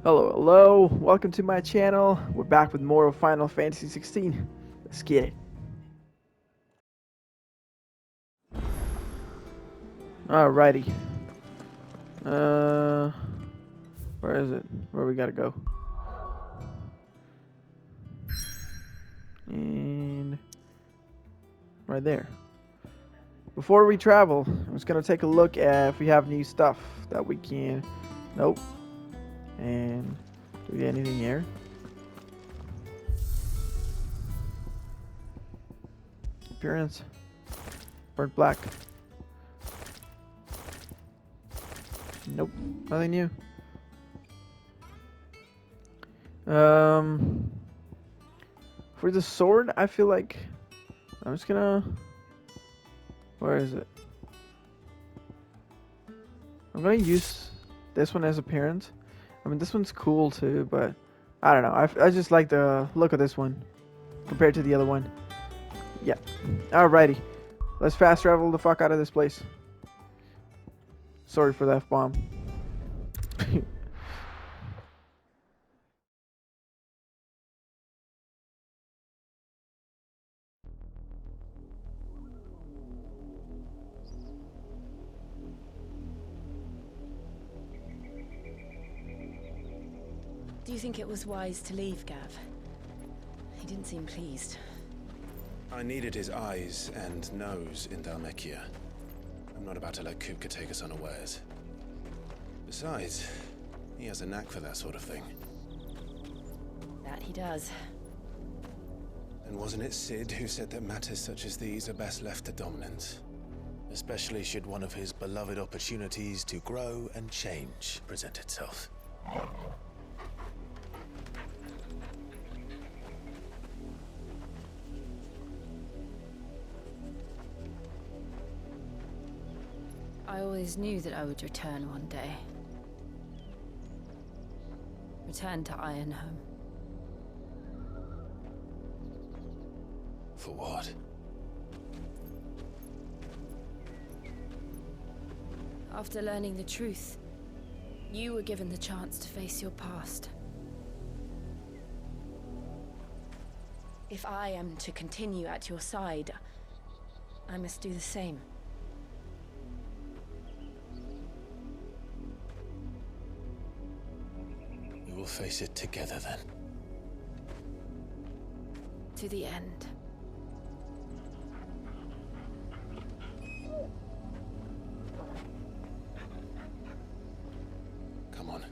Hello, hello, welcome to my channel. We're back with more of Final Fantasy XVI. Let's get it. Alrighty. Where is it? Where we gotta go? And right there. Before we travel, I'm just gonna take a look at if we have new stuff that we can. Nope. And do we get anything here? Appearance. Burnt black. Nope. Nothing new. For the sword, I feel like I'm just gonna. Where is it? I'm gonna use this one as appearance. I mean, this one's cool too, but I don't know. I just like the look of this one compared to the other one. Yeah. Alrighty. Let's fast travel the fuck out of this place. Sorry for the F-bomb. Do you think it was wise to leave, Gav? He didn't seem pleased. I needed his eyes and nose in Dhalmekia. I'm not about to let Kupka take us unawares. Besides, he has a knack for that sort of thing. That he does. And wasn't it Sid who said that matters such as these are best left to dominance? Especially should one of his beloved opportunities to grow and change present itself. I always knew that I would return one day. Return to Ironhome. For what? After learning the truth, you were given the chance to face your past. If I am to continue at your side, I must do the same. We will face it together then. To the end. Come on.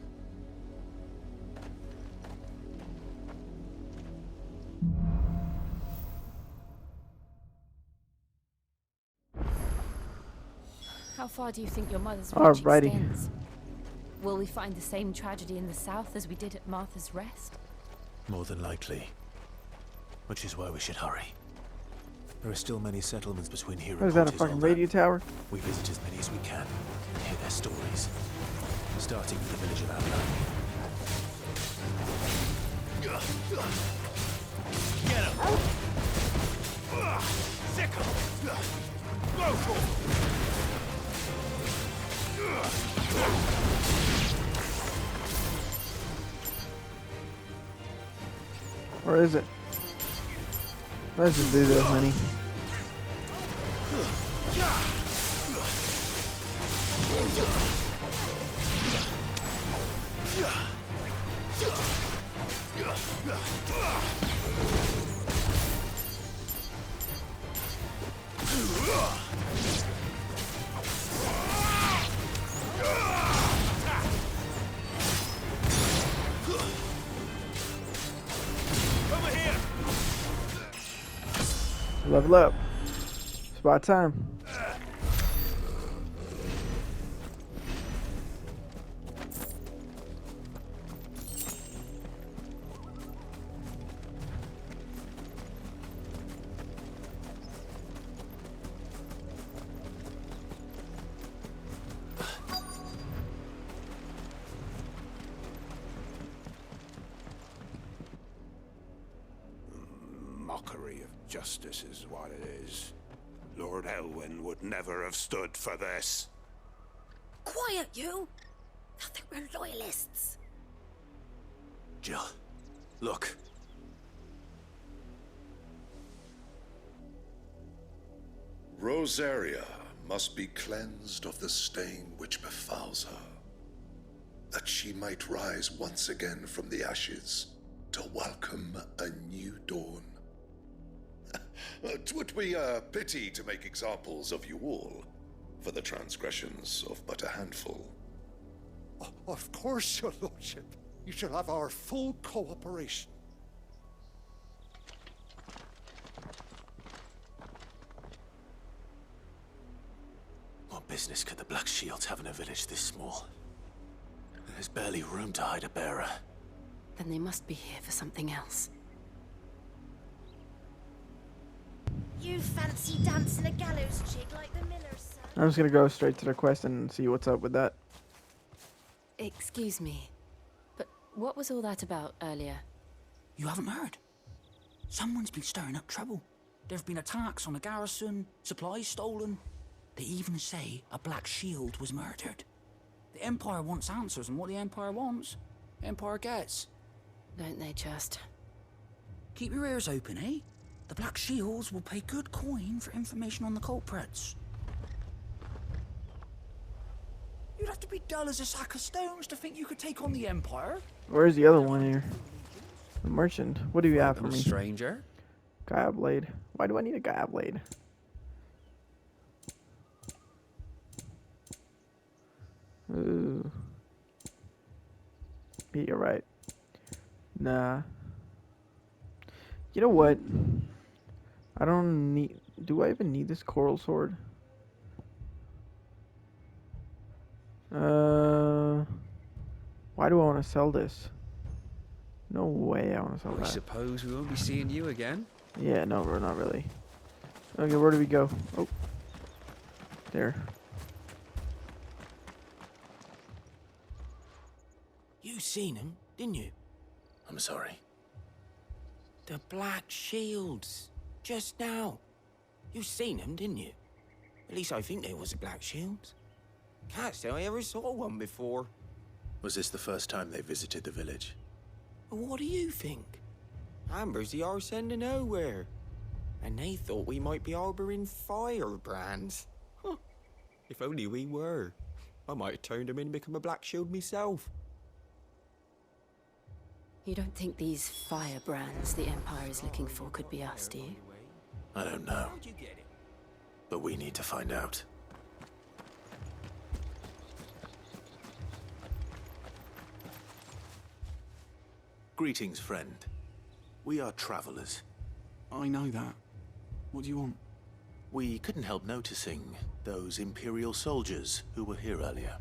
How far do you think your mother's reach Alrighty. extends? Will we find the same tragedy in the south as we did at Martha's Rest? More than likely. Which is why we should hurry. There are still many settlements between here What and is that, a Ponty's fucking Older. radio tower? We visit as many as we can and hear their stories. Starting with the village of Outland. Get him! Sick him! Go for it! Where is it? Let's just do this, honey. Level up. It's about time. Mockery of justice is what it is. Lord Elwyn would never have stood for this. Quiet, you! I think we're loyalists. Jill, look. Rosaria must be cleansed of the stain which befouls her, that she might rise once again from the ashes to welcome a new dawn. 'Twould be a pity to make examples of you all, for the transgressions of but a handful. Of course, your lordship. You shall have our full cooperation. What business could the Black Shields have in a village this small? There's barely room to hide a bearer. Then they must be here for something else. You fancy dancing a gallows jig like the miller's son? I'm just gonna go straight to the quest and see what's up with that. Excuse me, but what was all that about earlier? You haven't heard? Someone's been stirring up trouble. There have been attacks on the garrison, supplies stolen. They even say a Black Shield was murdered. The Empire wants answers, and what the Empire wants, the Empire gets. Don't they just? Keep your ears open, eh? The Black Shields will pay good coin for information on the culprits. You'd have to be dull as a sack of stones to think you could take on the Empire. Where's the other one here? The merchant. What do you have for me? Stranger. Gaia blade. Why do I need a Gaia blade? Ooh. Yeah, you're right. Nah. You know what? I don't need... Do I even need this coral sword? Why do I want to sell this? No way I want to sell I that. suppose we won't be seeing you again. Yeah, no, bro, not really. Okay, where do we go? Oh. There. You seen him, didn't you? I'm sorry. The Black Shields. Just now. You seen them, didn't you? At least I think there was a Black Shields. Can't say I ever saw one before. Was this the first time they visited the village? What do you think? Amber's the arse end of nowhere. And they thought we might be harboring firebrands. Huh. If only we were. I might have turned them in and become a Black Shield myself. You don't think these firebrands the Empire is looking for could be us, do you? I don't know, How'd you get it? but we need to find out. Greetings, friend. We are travelers. I know that. What do you want? We couldn't help noticing those Imperial soldiers who were here earlier.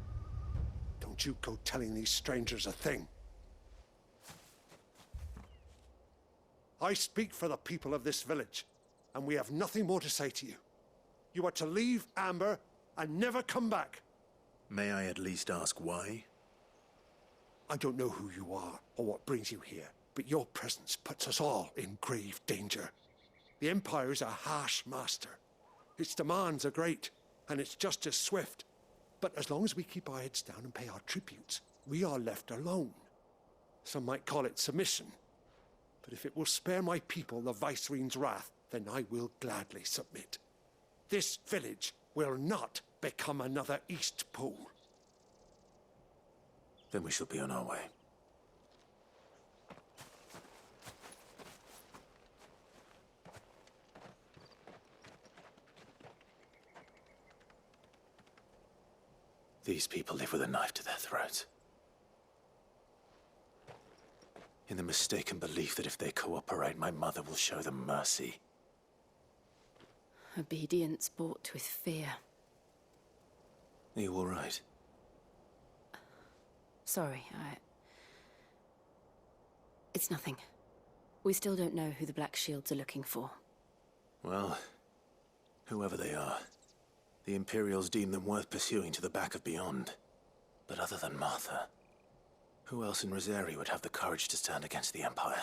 Don't you go telling these strangers a thing. I speak for the people of this village, and we have nothing more to say to you. You are to leave Amber and never come back. May I at least ask why? I don't know who you are or what brings you here, but your presence puts us all in grave danger. The Empire is a harsh master. Its demands are great, and its justice swift. But as long as we keep our heads down and pay our tributes, we are left alone. Some might call it submission. But if it will spare my people the Viceroy's wrath, then I will gladly submit. This village will not become another East Pool. Then we shall be on our way. These people live with a knife to their throats. In the mistaken belief that if they cooperate, my mother will show them mercy. Obedience bought with fear. Are you all right? Sorry, It's nothing. We still don't know who the Black Shields are looking for. Well, whoever they are, the Imperials deem them worth pursuing to the back of beyond. But other than Martha, who else in Rosaria would have the courage to stand against the Empire?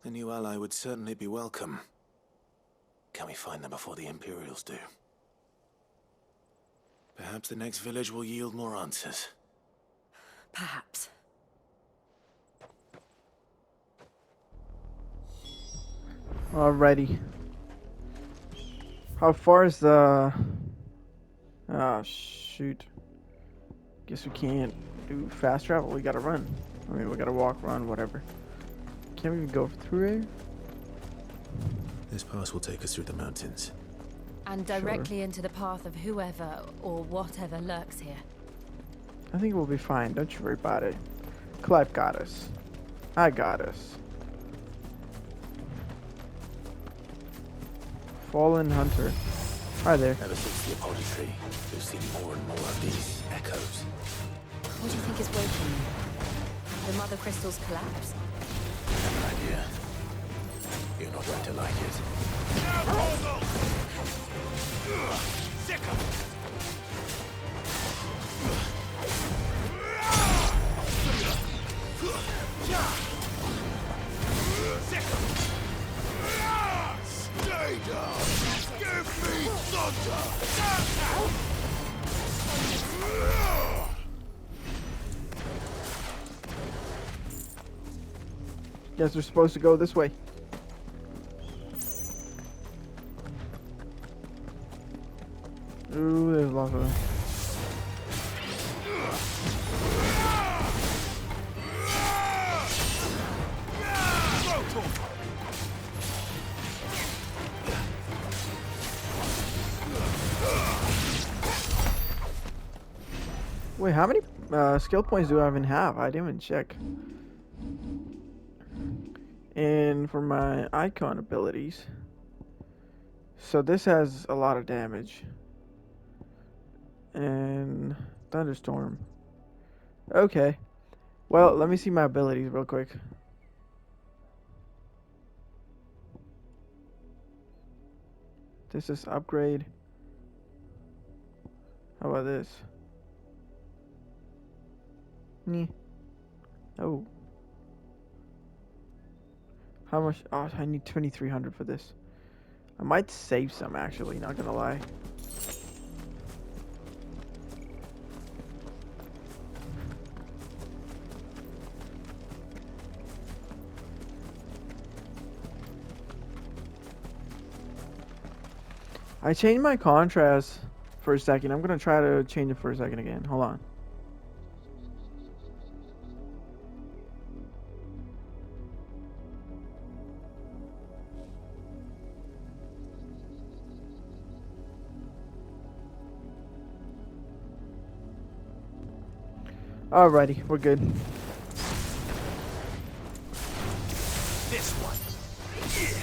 A new ally would certainly be welcome. Can we find them before the Imperials do? Perhaps the next village will yield more answers. Perhaps. Alrighty. How far is the... Ah, shoot. Guess we can't do fast travel. We gotta run. I mean, we gotta walk, run, whatever. Can't we go through here? This pass will take us through the mountains. And directly into the path of whoever or whatever lurks here. I think we'll be fine. Don't you worry about it. Clive got us. I got us. Fallen Hunter. Hi there. Ever since the apology tree, we've seen more and more of these echoes. What do you think is waking them? The Mothercrystals collapse? I have an idea. You're not going to like it. Stay down! Give me thunder! Guess we're supposed to go this way. Ooh, there's lots of them. Wait, how many skill points do I even have? I didn't even check. And for my icon abilities, so this has a lot of damage. And thunderstorm. Okay. Well, let me see my abilities real quick. This is upgrade. How about this? Oh. How much? Oh, I need 2,300 for this. I might save some, actually, not gonna lie. I changed my contrast for a second. I'm gonna try to change it for a second again. Hold on. Alrighty, we're good. This one. Yeah.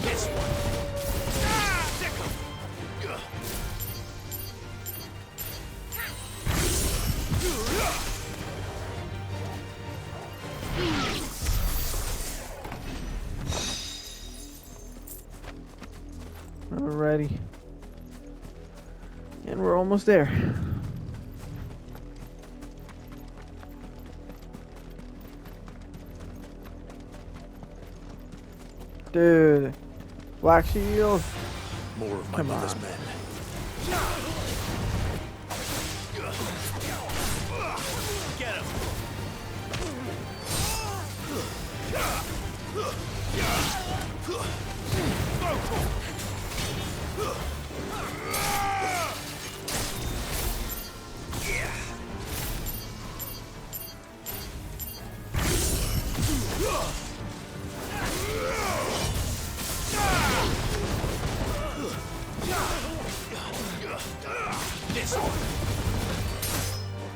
This one. Alrighty. And we're almost there. Dude. Black shield. More of my Come mother's on. men. Get him.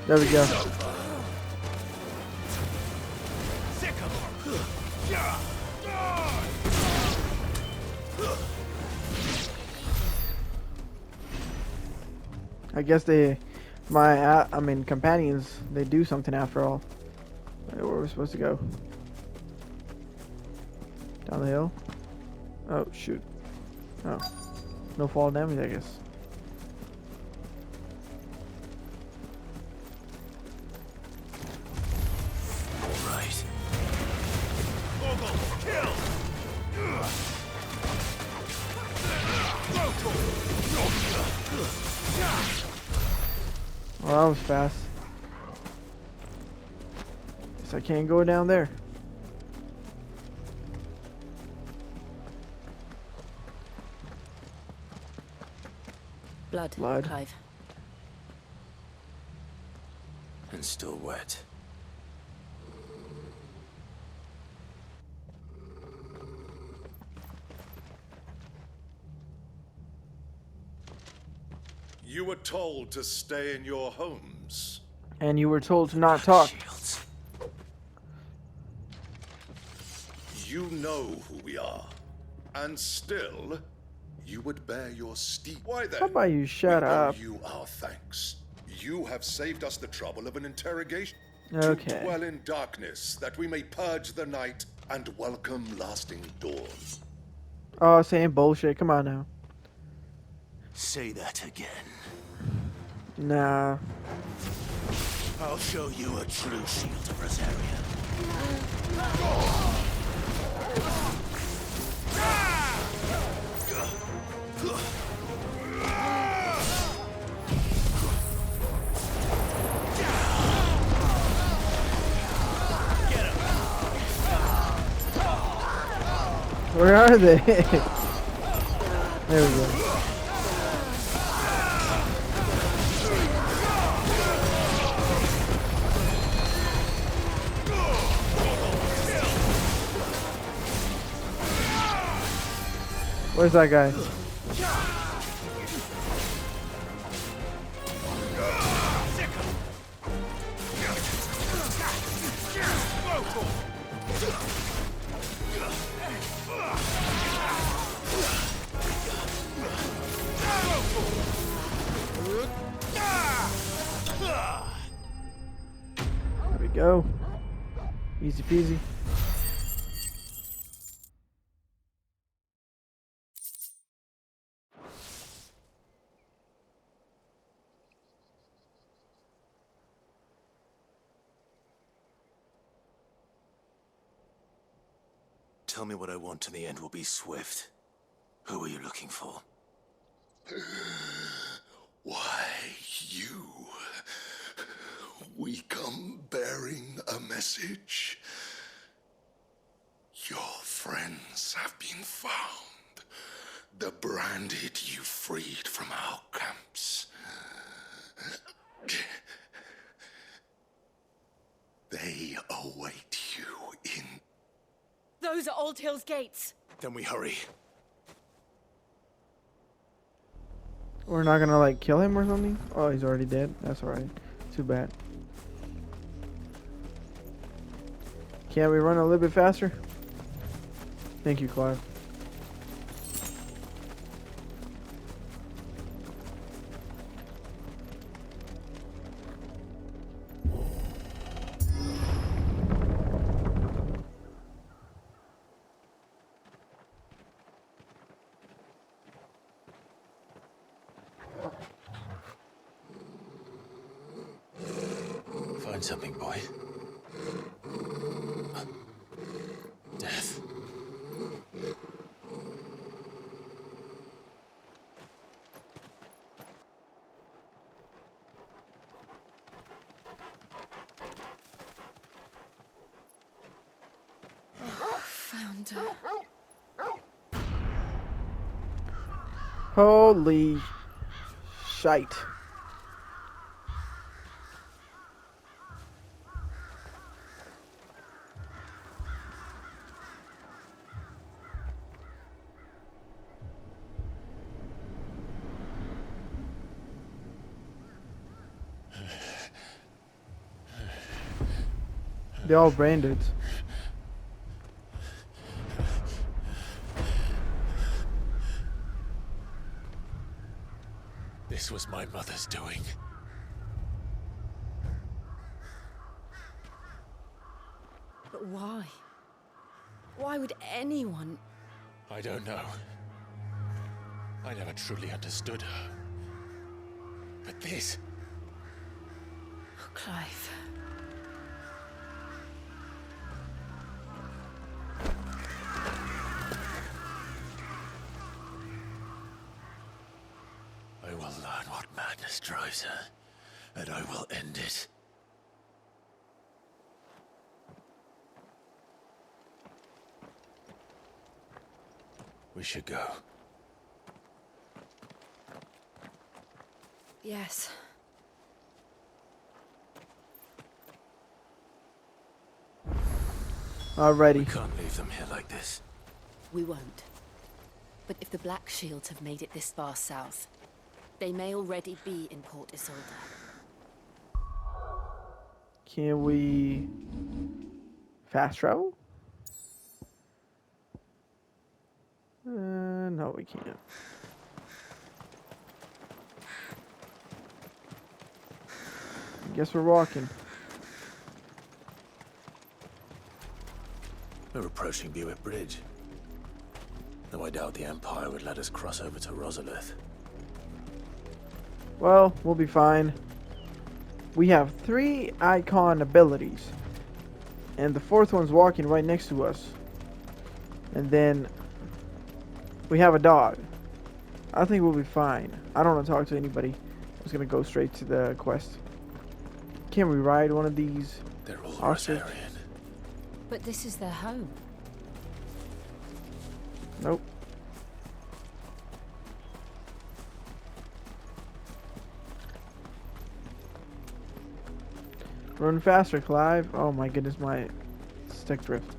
There we go. I guess companions, they do something after all. Where are we supposed to go? Down the hill? Oh, shoot. Oh. No fall damage, I guess. All right. Well, that was fast. Guess I can't go down there. Blood, Blood. Clive. And still wet. You were told to stay in your homes. And you were told to not talk. Shields. You know who we are. And still, you would bear your steed. Why then? How about you shut we up? owe you our thanks. You have saved us the trouble of an interrogation. Okay. To dwell in darkness, that we may purge the night and welcome lasting dawn. Oh, saying bullshit. Come on now. Say that again. Nah. I'll show you a true shield of Rosaria. Where are they? There we go. Where's that guy? There we go. Easy peasy. Tell me what I want and the end will be swift. Who are you looking for? Why, you? We come bearing a message. Your friends have been found. The branded you freed from our camps. They await you in... Those are Old Hill's gates. Then we hurry. We're not gonna like kill him or something? Oh, he's already dead. That's alright. Too bad. Can't we run a little bit faster? Thank you, Clive. Find something, boy. Death. Found her. Holy shite. They're all branded. This was my mother's doing. But why? Why would anyone... I don't know. I never truly understood her. But this... Oh, Clive. I will learn what madness drives her, and I will end it. We should go. Yes. Alrighty. We can't leave them here like this. We won't. But if the Black Shields have made it this far south, they may already be in Port Isolde. Can we fast travel? No, we can't. Guess we're walking. We're approaching Buick Bridge. Though I doubt the Empire would let us cross over to Rosalith. Well, we'll be fine. We have 3 icon abilities. And the 4th one's walking right next to us. And then we have a dog. I think we'll be fine. I don't want to talk to anybody. I'm just going to go straight to the quest. Can we ride one of these? They're all ostrich? Rosarian. But this is their home. Nope. Run faster, Clive. Oh my goodness, my stick drift.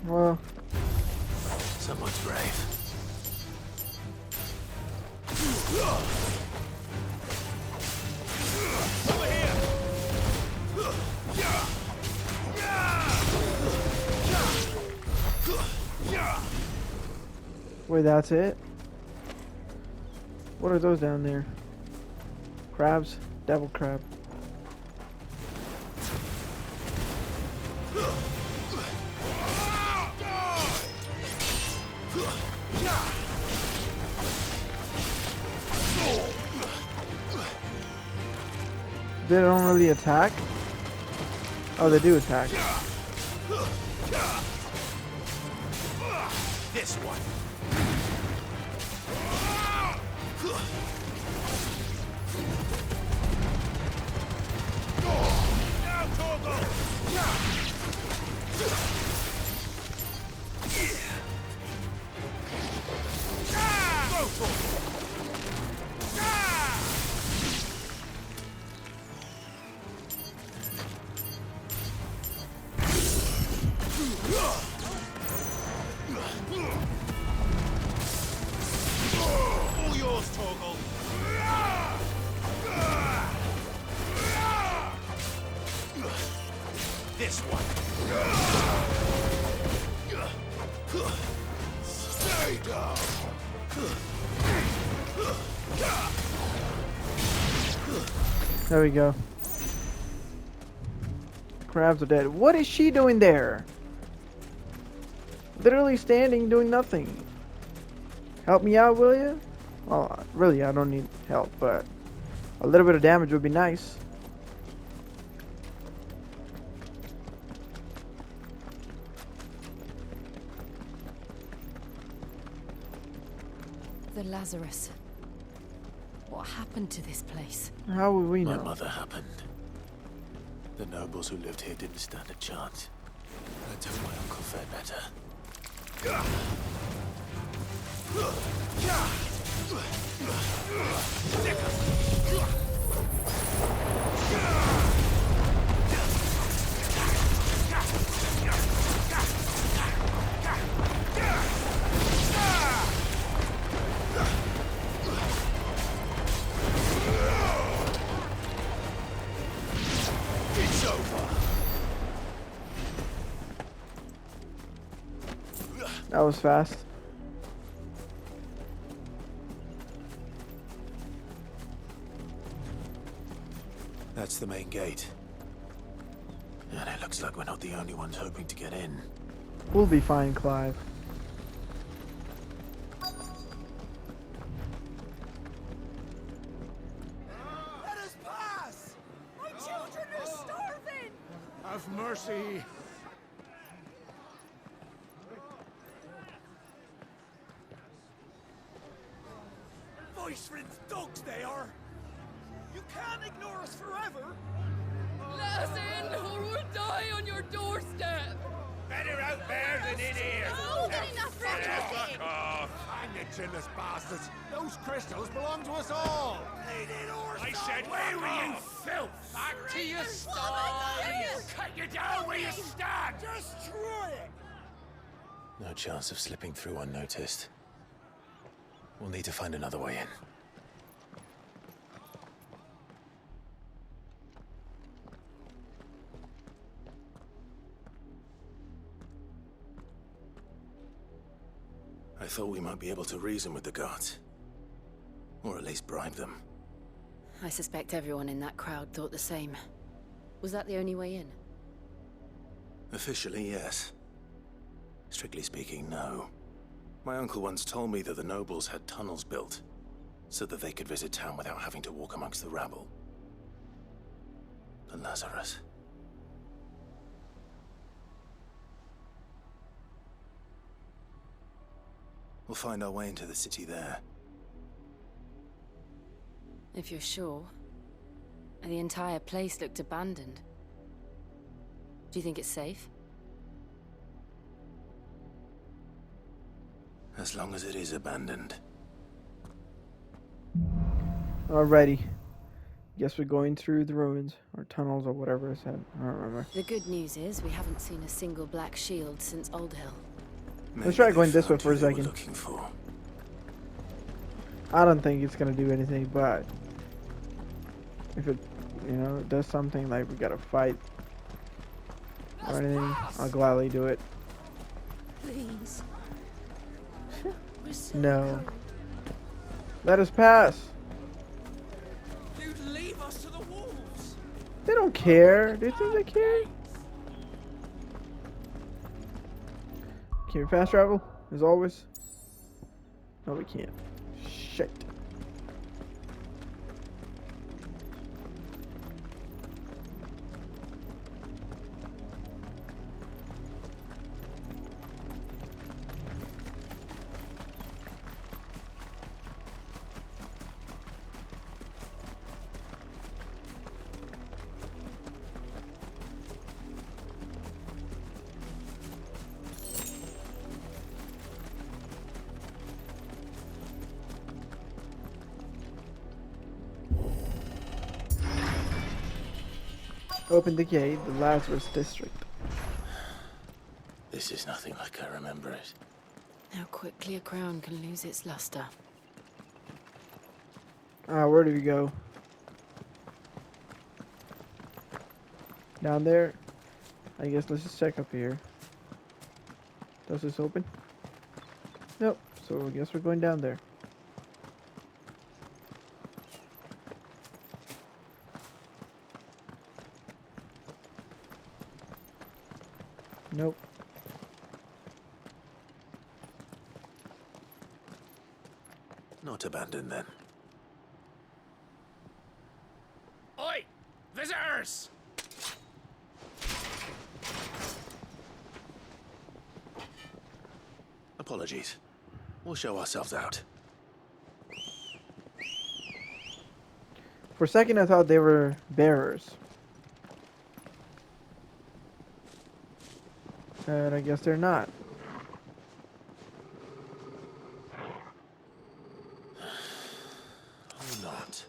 Well, Someone's brave. wait, that's it? What are those down there? Crabs? Devil crab. They don't really attack? Oh, they do attack. This one. All yours, Torgal. This one. Stay down. There we go. Crabs are dead. What is she doing there? Literally standing, doing nothing. Help me out, will you? Well, really, I don't need help, but a little bit of damage would be nice. The Lazarus. What happened to this place? How would we My know? mother happened. The nobles who lived here didn't stand a chance. I told my uncle fared better. It's over. That was fast. That's the main gate. And it looks like we're not the only ones hoping to get in. We'll be fine, Clive. mercy. Voice-rinsed dogs they are. You can't ignore us forever. Let us in, or we'll die on your doorstep. Better out there than in here. Oh, get enough racket! Hang it, chinless bastards. Those crystals belong to us all. I said, where were you, filth? Back to your sties. Cut you down where you stand. Destroy it. No chance of slipping through unnoticed. We'll need to find another way in. I thought we might be able to reason with the guards. Or at least bribe them. I suspect everyone in that crowd thought the same. Was that the only way in? Officially, yes. Strictly speaking, no. My uncle once told me that the nobles had tunnels built, so that they could visit town without having to walk amongst the rabble. The Lazarus. We'll find our way into the city there. If you're sure. The entire place looked abandoned. Do you think it's safe? As long as it is abandoned. Alrighty. Guess we're going through the ruins, or tunnels, or whatever I said. I don't remember. The good news is we haven't seen a single black shield since Old Hill. Let's try going this way for a Maybe they were second. looking for. I don't think it's gonna do anything, but if it, does something like we gotta fight or anything, I'll gladly do it. Please. No. Let us pass. You'd leave us to the wolves. They don't care. Do you think they care? Can we fast travel, as always? No, we can't. Shit. Open the gate, the Lazarus district. This is nothing like I remember it. How quickly a crown can lose its luster. Where do we go? Down there? I guess let's just check up here. Does this open? Nope. So I guess we're going down there. Nope. Not abandoned then. Oi! Visitors! Apologies. We'll show ourselves out. For a second I thought they were bearers. But I guess they're not. Or not.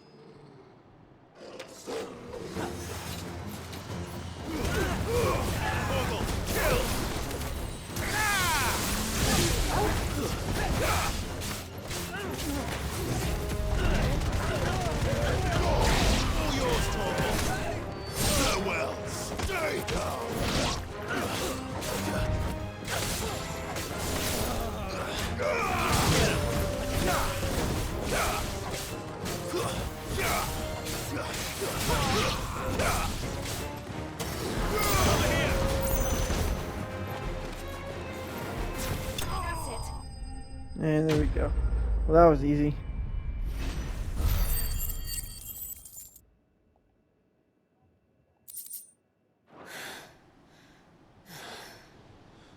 And there we go. Well, that was easy.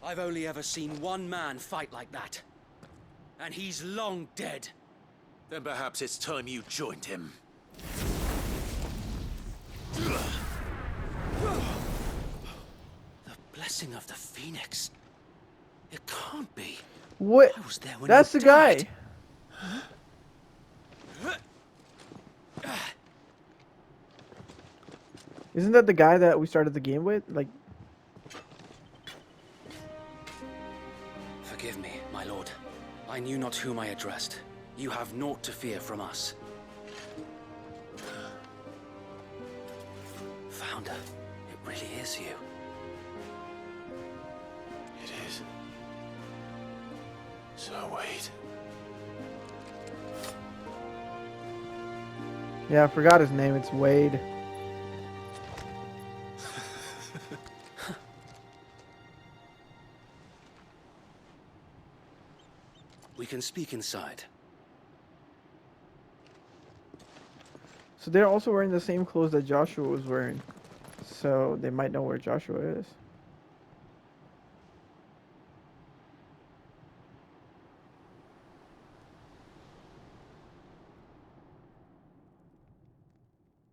I've only ever seen one man fight like that. And he's long dead. Then perhaps it's time you joined him. The blessing of the Phoenix. It can't be. What? I was there when That's he the died. guy. Isn't that the guy that we started the game with? Like, Forgive me, my lord. I knew not whom I addressed. You have naught to fear from us. Founder, it really is you. It is. So wait. yeah, I forgot his name. It's Wade. We can speak inside. So they're also wearing the same clothes that Joshua was wearing. So they might know where Joshua is.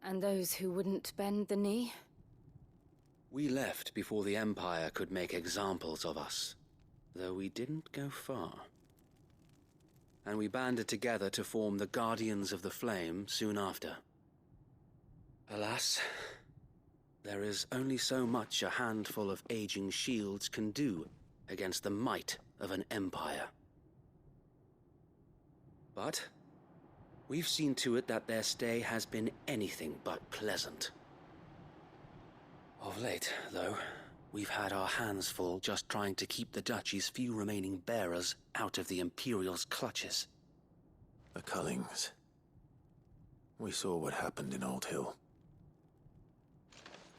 And those who wouldn't bend the knee? We left before the Empire could make examples of us, though we didn't go far. And we banded together to form the Guardians of the Flame soon after. Alas, there is only so much a handful of aging shields can do against the might of an empire. But we've seen to it that their stay has been anything but pleasant. Of late, though, we've had our hands full just trying to keep the Duchy's few remaining bearers out of the Imperial's clutches. The Cullings. We saw what happened in Old Hill.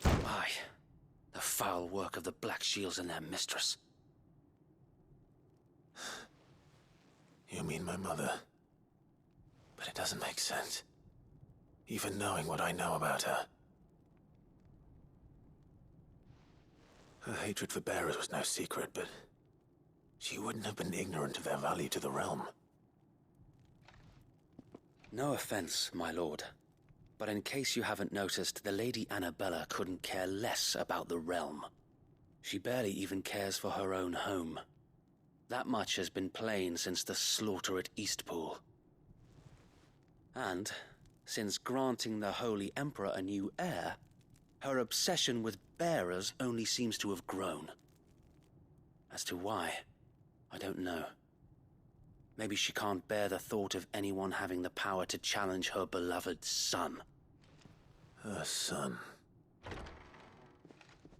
Aye, the foul work of the Black Shields and their mistress. You mean my mother? But it doesn't make sense. Even knowing what I know about her. Her hatred for bearers was no secret, but she wouldn't have been ignorant of their value to the realm. No offense, my lord, but in case you haven't noticed, the Lady Annabella couldn't care less about the realm. She barely even cares for her own home. That much has been plain since the slaughter at Eastpool. And, since granting the Holy Emperor a new heir, her obsession with bearers only seems to have grown. As to why, I don't know. Maybe she can't bear the thought of anyone having the power to challenge her beloved son. Her son.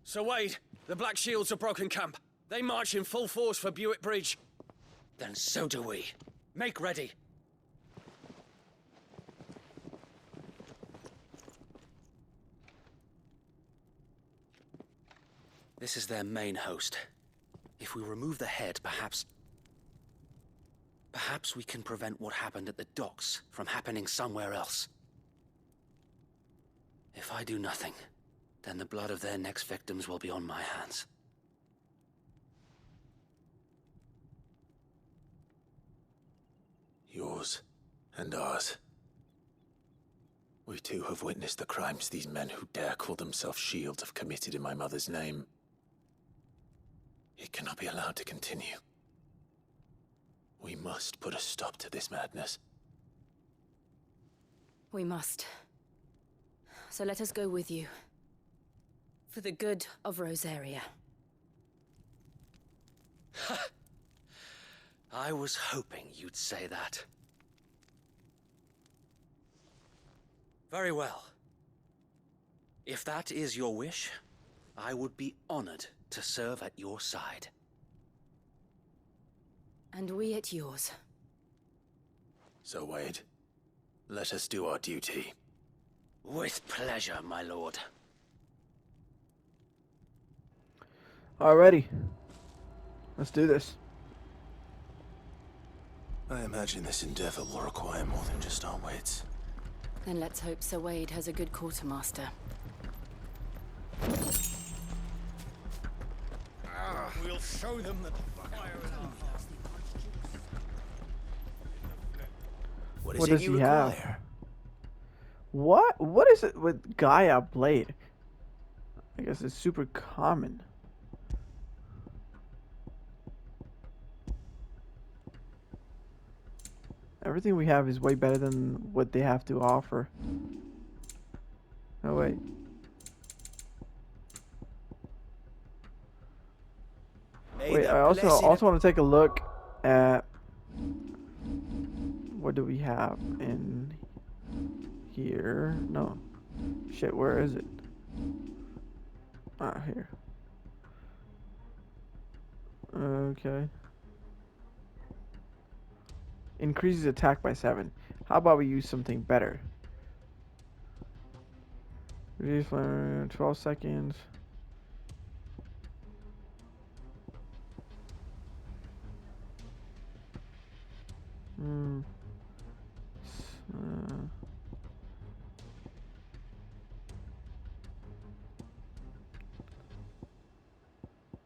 Sir Wade, the Black Shields have broken camp. They march in full force for Buick Bridge. Then so do we. Make ready. This is their main host. If we remove the head, perhaps we can prevent what happened at the docks from happening somewhere else. If I do nothing, then the blood of their next victims will be on my hands. Yours and ours. We too have witnessed the crimes these men who dare call themselves shields have committed in my mother's name. It cannot be allowed to continue. We must put a stop to this madness. We must. So let us go with you. For the good of Rosaria. I was hoping you'd say that. Very well. If that is your wish, I would be honored to serve at your side. And we at yours. So, Wade, let us do our duty. With pleasure, my lord. Alrighty. Let's do this. I imagine this endeavor will require more than just our wits. Then let's hope Sir Wade has a good quartermaster. We'll show them that fire in our hearts. What does he have? What is it with Gaia Blade? I guess it's super common. Everything we have is way better than what they have to offer. Oh wait. Wait, I also want to take a look at what do we have in here? No. Shit, where is it? Ah, here. Okay. Increases attack by 7. How about we use something better? Reduce flame 12 seconds.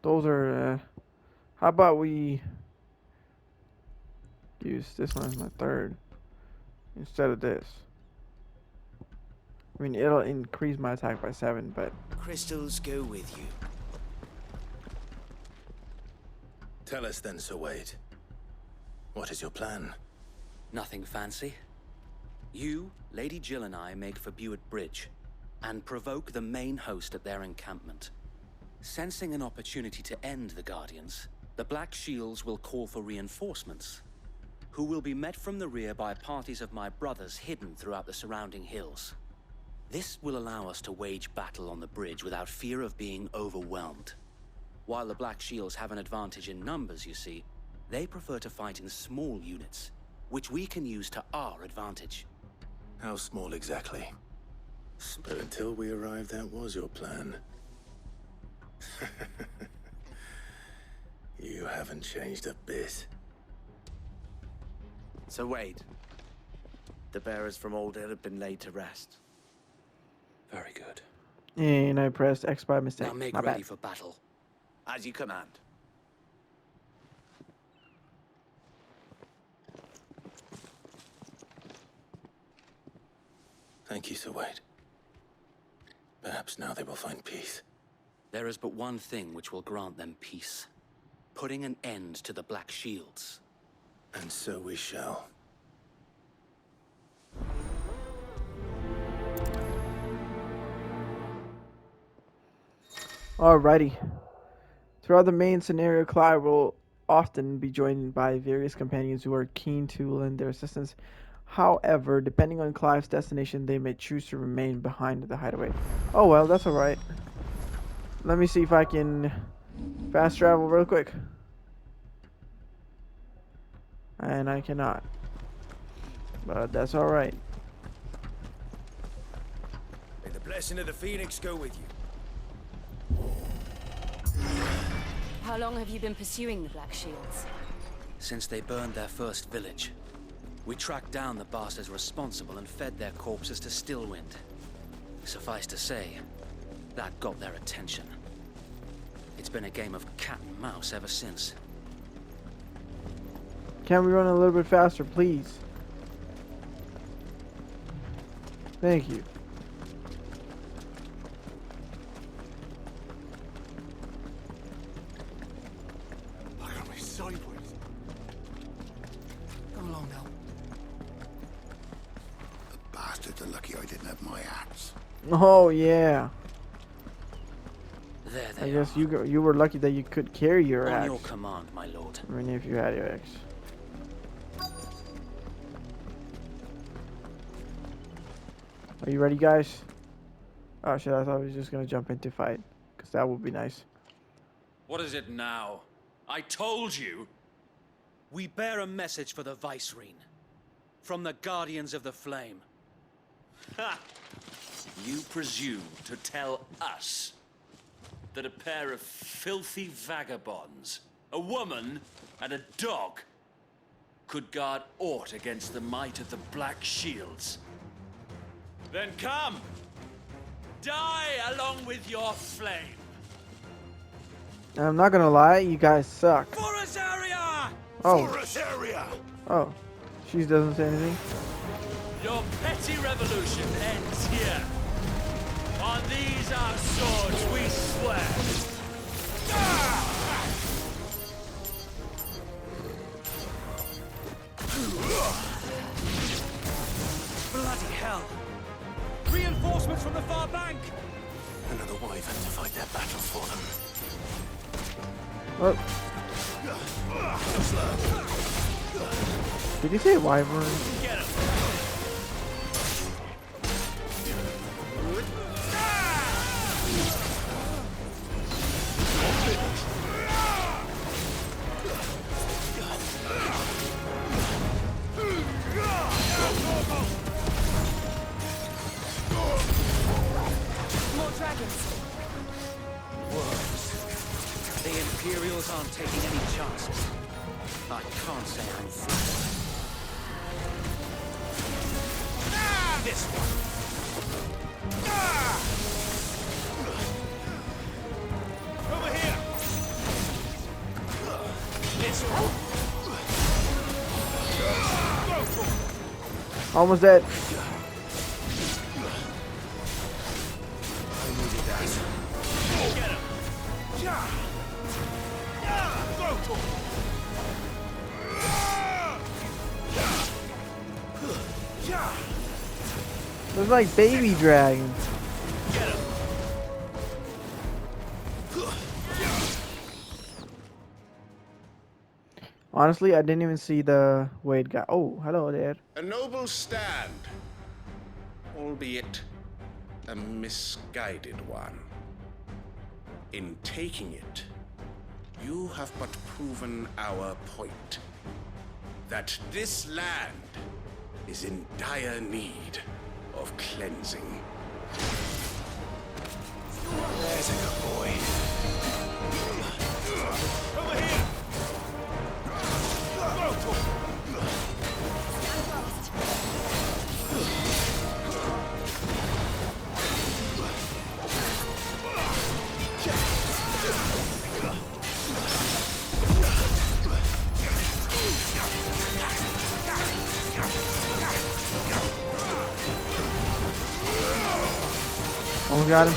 Those are, how about we use this one as my third instead of this? I mean, it'll increase my attack by 7, but... Crystals go with you. Tell us then, Sir Wade. What is your plan? Nothing fancy. You, Lady Jill and I make for Buett Bridge and provoke the main host at their encampment. Sensing an opportunity to end the Guardians, the Black Shields will call for reinforcements, who will be met from the rear by parties of my brothers hidden throughout the surrounding hills. This will allow us to wage battle on the bridge without fear of being overwhelmed. While the Black Shields have an advantage in numbers, you see, they prefer to fight in small units, which we can use to our advantage. How small exactly? But until we arrived, that was your plan. You haven't changed a bit. So Wade, the bearers from Old Hill have been laid to rest. Very good. And I pressed X by mistake. Now make My ready bad. for battle. As you command. Thank you, Sir Wade. Perhaps now they will find peace. There is but one thing which will grant them peace. Putting an end to the Black Shields. And so we shall. Alrighty. Throughout the main scenario, Clive will often be joined by various companions who are keen to lend their assistance. However, depending on Clive's destination, they may choose to remain behind the hideaway. Oh well, that's alright. Let me see if I can fast travel real quick. And I cannot. But that's alright. May the blessing of the Phoenix go with you. How long have you been pursuing the Black Shields? Since they burned their first village. We tracked down the bastards responsible and fed their corpses to Stillwind. Suffice to say, that got their attention. It's been a game of cat and mouse ever since. Can we run a little bit faster, please? Thank you. Look at me sideways. Come along now. The bastards are lucky I didn't have my axe. Oh yeah. There I they guess are. you were lucky that you could carry your On axe. your command, my lord. I mean, if you had your axe. Are you ready, guys? Oh shit! I thought we was just gonna jump into fight, cause that would be nice. What is it now? I told you! We bear a message for the Vicereine. From the Guardians of the Flame. Ha! You presume to tell us that a pair of filthy vagabonds, a woman and a dog, could guard aught against the might of the Black Shields? Then come! Die along with your flame! I'm not gonna lie, you guys suck. Oh. Oh. She doesn't say anything. Your petty revolution ends here. On these our swords we swear. Bloody hell! Reinforcements from the far bank! Another wyvern to fight their battle for them. Oh. Did you say wyvern? Get him. More dragons! Worms. The Imperials aren't taking any chances. I can't say I'm flattered. This one. Over here. This one. Almost dead. Those like baby dragons. Honestly, I didn't even see the Wade guy. Oh, hello there. A noble stand, albeit a misguided one. In taking it, you have but proven our point. That this land is in dire need of cleansing. There's a good boy. Over here. Almost got him.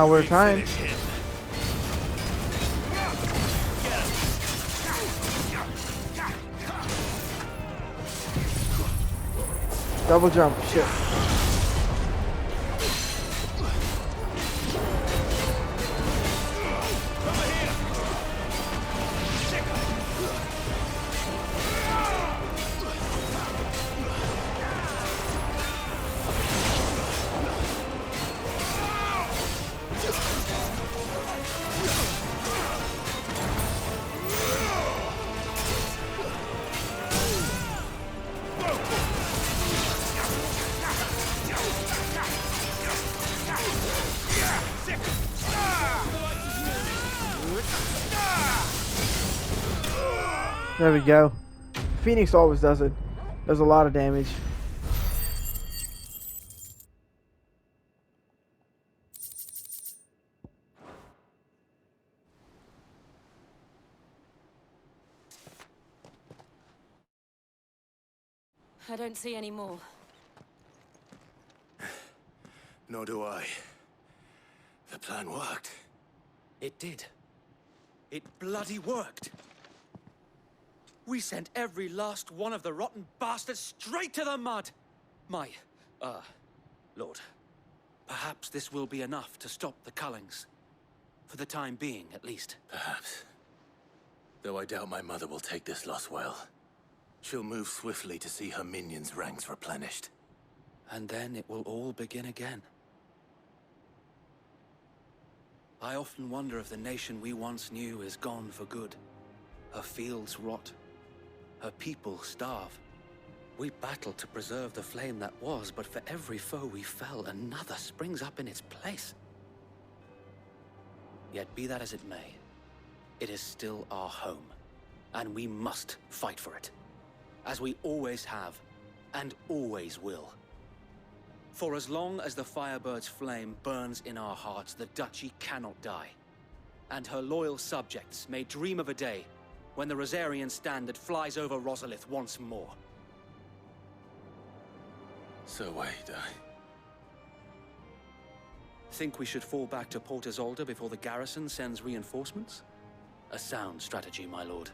We're trying. Double jump, shit. There we go. Phoenix always does it. Does a lot of damage. I don't see any more. Nor do I. The plan worked. It did. It bloody worked. We sent every last one of the rotten bastards straight to the mud. My, Lord, Perhaps this will be enough to stop the Cullings. For the time being, at least. Perhaps. Though I doubt my mother will take this loss well. She'll move swiftly to see her minions' ranks replenished. And then it will all begin again. I often wonder if the nation we once knew is gone for good. Her fields rot. Her people starve. We battled to preserve the flame that was, but for every foe we fell, another springs up in its place. Yet be that as it may, it is still our home, and we must fight for it, as we always have, and always will. For as long as the Firebird's flame burns in our hearts, the Duchy cannot die, and her loyal subjects may dream of a day when the Rosarian standard flies over Rosalith once more. So wait, Think we should fall back to Port Isolde before the garrison sends reinforcements? A sound strategy, my lord.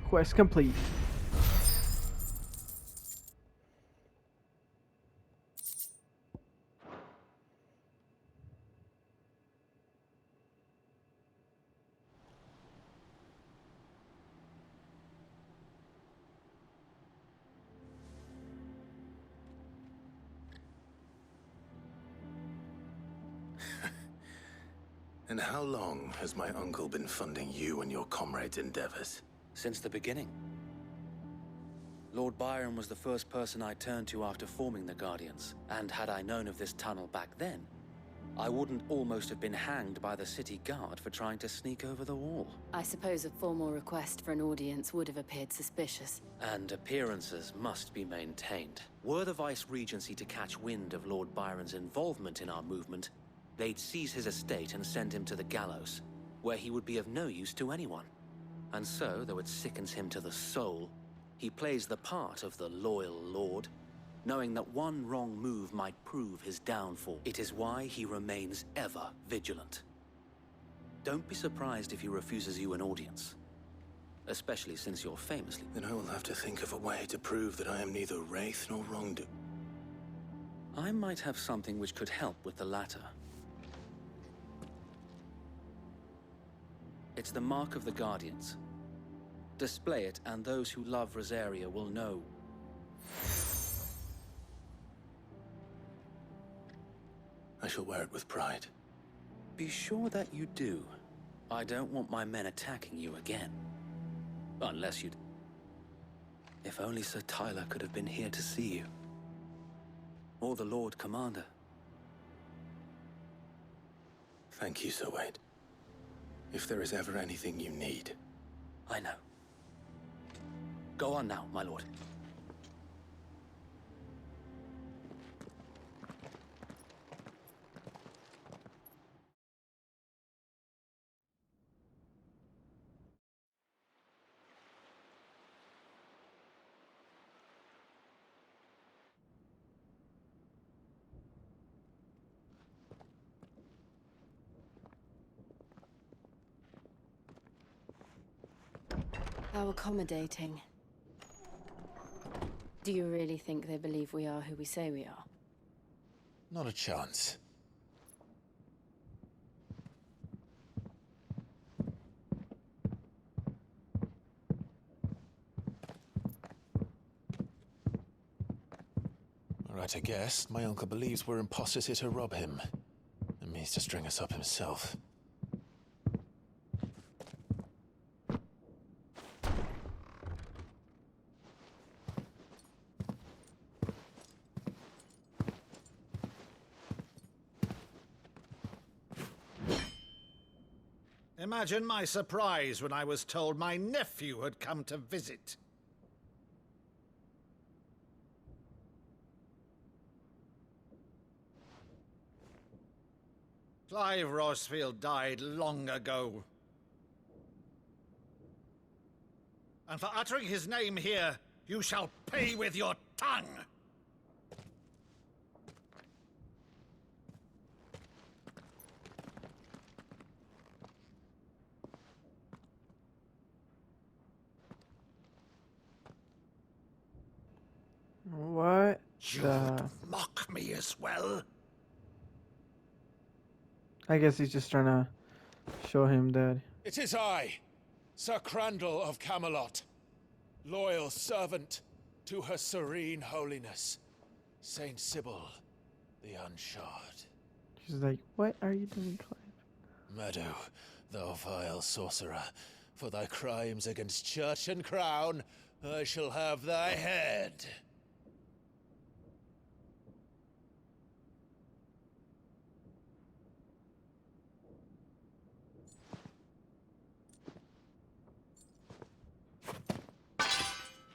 Quest complete. And how long has my uncle been funding you and your comrades' endeavors? Since the beginning. Lord Byron was the first person I turned to after forming the Guardians, and had I known of this tunnel back then, I wouldn't almost have been hanged by the city guard for trying to sneak over the wall. I suppose a formal request for an audience would have appeared suspicious. And appearances must be maintained. Were the Vice-Regency to catch wind of Lord Byron's involvement in our movement, they'd seize his estate and send him to the gallows, where he would be of no use to anyone. And so, though it sickens him to the soul, he plays the part of the loyal lord, knowing that one wrong move might prove his downfall. It is why he remains ever vigilant. Don't be surprised if he refuses you an audience, especially since you're famously... Then I will have to think of a way to prove that I am neither wraith nor wrongdoer. I might have something which could help with the latter. It's the mark of the Guardians. Display it, and those who love Rosaria will know. I shall wear it with pride. Be sure that you do. I don't want my men attacking you again. Unless you'd... If only Sir Tyler could have been here to see you. Or the Lord Commander. Thank you, Sir Wade. If there is ever anything you need. I know. Go on now, my lord. How accommodating. Do you really think they believe we are who we say we are? Not a chance. All right, I guess. My uncle believes we're imposters here to rob him. And means to string us up himself. Imagine my surprise when I was told my nephew had come to visit. Clive Rosfield died long ago. And for uttering his name here, you shall pay with your tongue! me as well? I guess he's just trying to show him that. It is I, Sir Crandall of Camelot, loyal servant to Her Serene Holiness, Saint Sybil the Unshod. She's like, what are you doing, Clive? Meadow, thou vile sorcerer, for thy crimes against church and crown, I shall have thy head.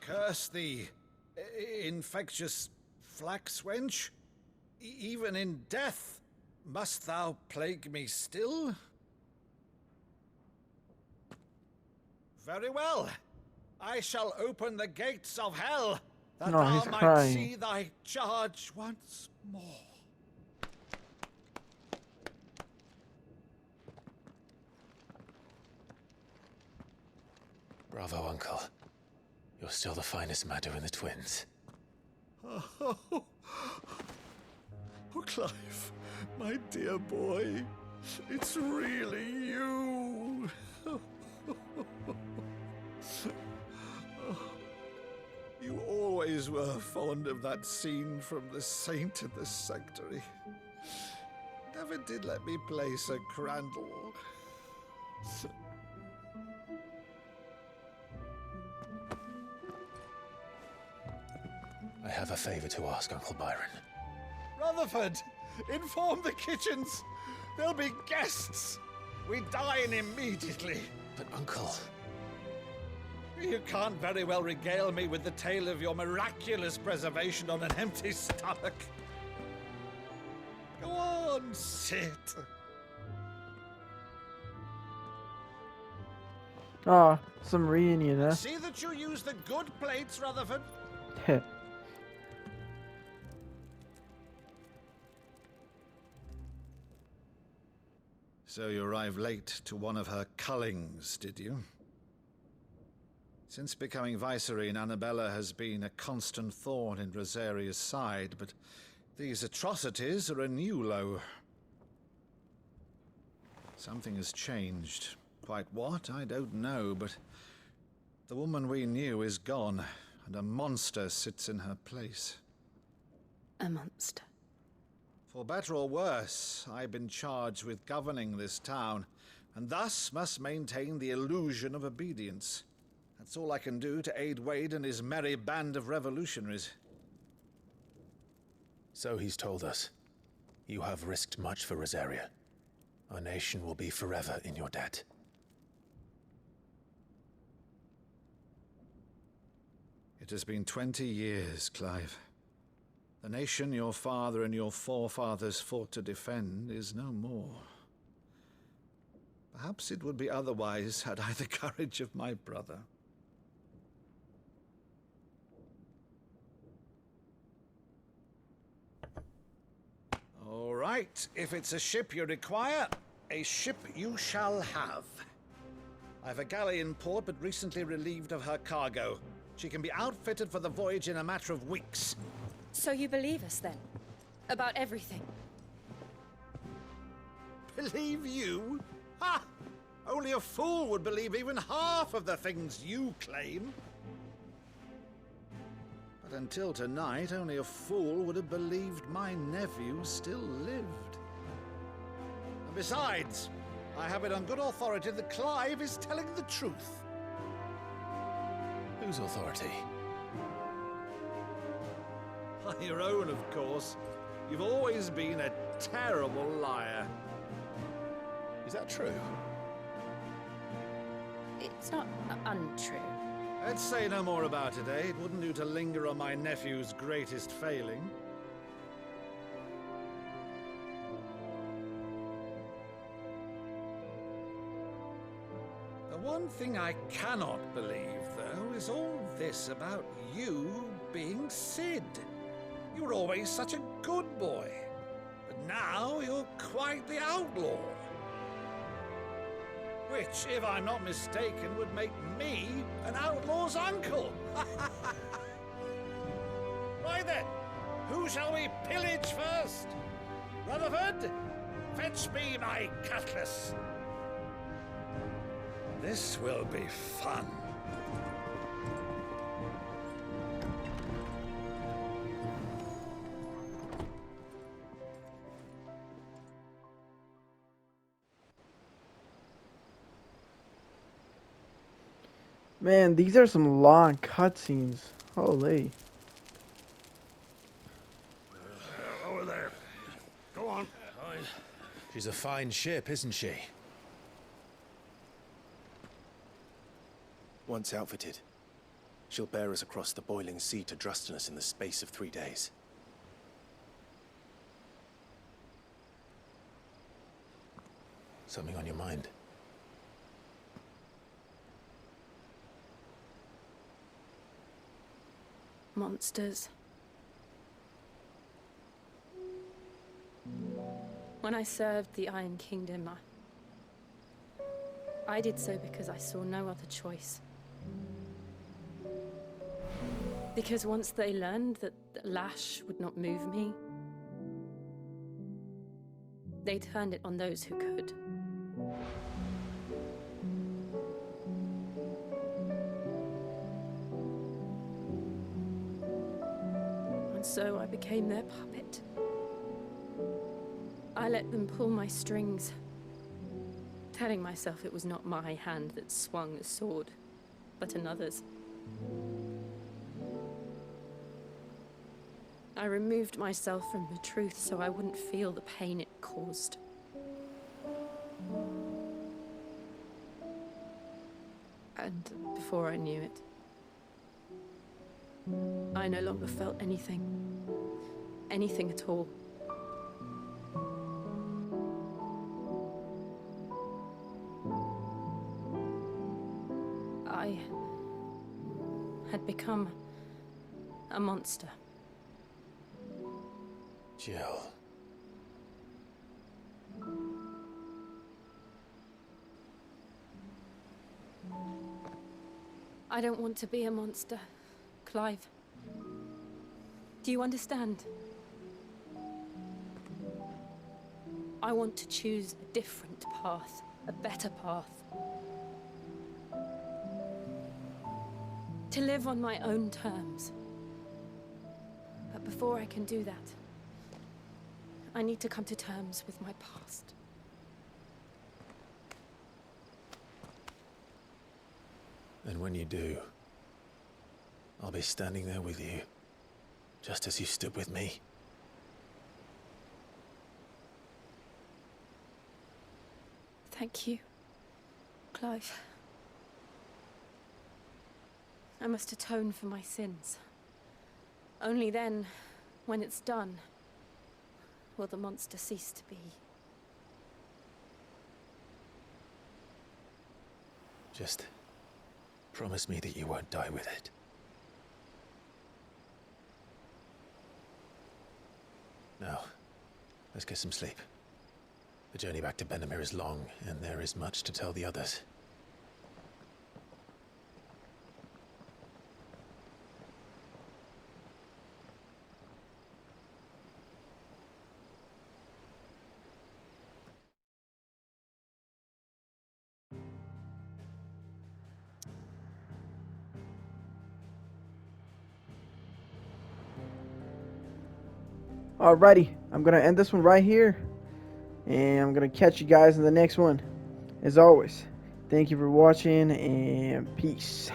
Curse thee, infectious flax wench. Even in death, must thou plague me still? Very well. I shall open the gates of hell, that No, thou he's might crying. see thy charge once more. Bravo, Uncle. You're still the finest Meadow in the twins. Oh, Clive, my dear boy, it's really you. You always were fond of that scene from The Saint in the Sanctuary. Never did let me play Sir Crandall. I have a favor to ask, Uncle Byron. Rutherford, inform the kitchens. There'll be guests. We dine immediately. But, Uncle... You can't very well regale me with the tale of your miraculous preservation on an empty stomach. Go on, sit. Oh, some reunion, huh? See that you use the good plates, Rutherford. So you arrived late to one of her cullings, did you? Since becoming Vicereine, Annabella has been a constant thorn in Rosaria's side, but these atrocities are a new low. Something has changed. Quite what, I don't know, but the woman we knew is gone, and a monster sits in her place. A monster. For better or worse, I've been charged with governing this town, and thus must maintain the illusion of obedience. That's all I can do to aid Wade and his merry band of revolutionaries. So he's told us. You have risked much for Rosaria. Our nation will be forever in your debt. It has been 20 years, Clive. The nation your father and your forefathers fought to defend is no more. Perhaps it would be otherwise had I the courage of my brother. All right, if it's a ship you require, a ship you shall have. I've a galley in port, but recently relieved of her cargo. She can be outfitted for the voyage in a matter of weeks. So you believe us then? About everything? Believe you? Ha! Only a fool would believe even half of the things you claim. But until tonight, only a fool would have believed my nephew still lived. And besides, I have it on good authority that Clive is telling the truth. Whose authority? Your own, of course. You've always been a terrible liar. Is that true? It's not untrue. Let's say no more about it, eh? It wouldn't do to linger on my nephew's greatest failing. The one thing I cannot believe, though, is all this about you being Sid. You were always such a good boy, but now you're quite the outlaw. Which, if I'm not mistaken, would make me an outlaw's uncle. Right then, Who shall we pillage first? Rutherford, fetch me my cutlass. This will be fun. Man, these are some long cutscenes. Holy. Over there. Go on. She's a fine ship, isn't she? Once outfitted, she'll bear us across the boiling sea to Drustinus in the space of 3 days. Something on your mind? Monsters. When I served the Iron Kingdom, I did so because I saw no other choice. Because once they learned that the lash would not move me, they turned it on those who could. And so I became their puppet. I let them pull my strings, telling myself it was not my hand that swung the sword, but another's. I removed myself from the truth so I wouldn't feel the pain it caused. And before I knew it, I no longer felt anything. Anything at all. I had become a monster. Jill. I don't want to be a monster, Clive. Do you understand? I want to choose a different path, a better path. To live on my own terms. But before I can do that, I need to come to terms with my past. And when you do, I'll be standing there with you, just as you stood with me. Thank you, Clive. I must atone for my sins. Only then, when it's done, will the monster cease to be. Just promise me that you won't die with it. Now, let's get some sleep. The journey back to Benamir is long, and there is much to tell the others. Alrighty, I'm gonna end this one right here, and I'm gonna catch you guys in the next one. As always, thank you for watching, and peace.